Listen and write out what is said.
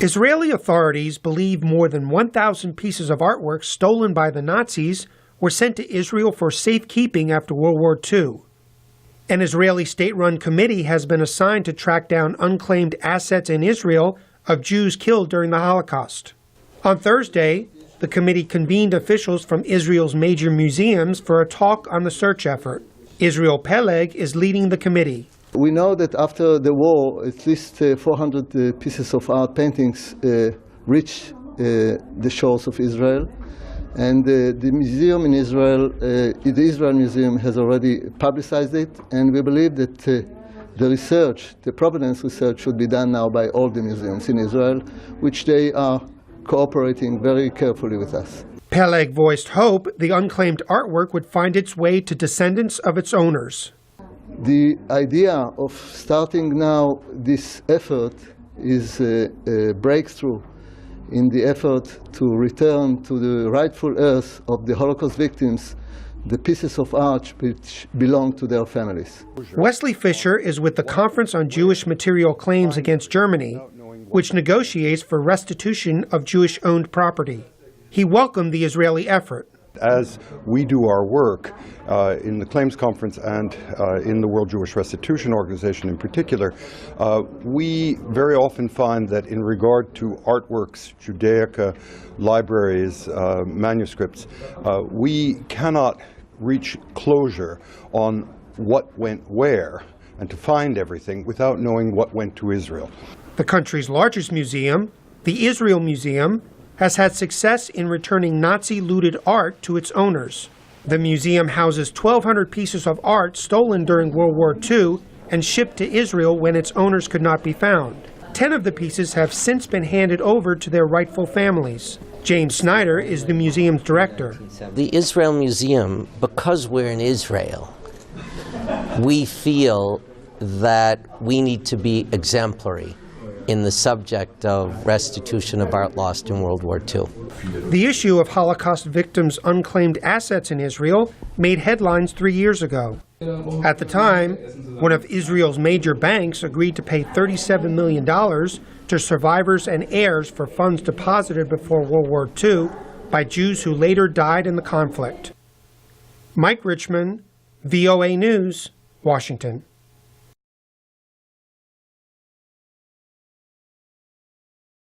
Israeli authorities believe more than 1,000 pieces of artwork stolen by the Nazis were sent to Israel for safekeeping after World War II. An Israeli state-run committee has been assigned to track down unclaimed assets in Israel of Jews killed during the Holocaust. On Thursday, the committee convened officials from Israel's major museums for a talk on the search effort. Israel Peleg is leading the committee. We know that after the war, at least 400 pieces of art paintings reached the shores of Israel. And the museum in Israel, the Israel Museum, has already publicized it. And we believe that the research, the provenance research, should be done now by all the museums in Israel, which they are cooperating very carefully with us. Peleg voiced hope the unclaimed artwork would find its way to descendants of its owners. The idea of starting now this effort is a breakthrough in the effort to return to the rightful heirs of the Holocaust victims the pieces of art which belong to their families. Wesley Fisher is with the Conference on Jewish Material Claims Against Germany, which negotiates for restitution of Jewish-owned property. He welcomed the Israeli effort. As we do our work in the Claims Conference and in the World Jewish Restitution Organization in particular, we very often find that in regard to artworks, Judaica, libraries, manuscripts, we cannot reach closure on what went where and to find everything without knowing what went to Israel. The country's largest museum, the Israel Museum, has had success in returning Nazi-looted art to its owners. The museum houses 1,200 pieces of art stolen during World War II and shipped to Israel when its owners could not be found. 10 of the pieces have since been handed over to their rightful families. James Snyder is the museum's director. The Israel Museum, because we're in Israel, we feel that we need to be exemplary in the subject of restitution of art lost in World War II. The issue of Holocaust victims' unclaimed assets in Israel made headlines 3 years ago. At the time, one of Israel's major banks agreed to pay $37 million to survivors and heirs for funds deposited before World War II by Jews who later died in the conflict. Mike Richman, VOA News, Washington.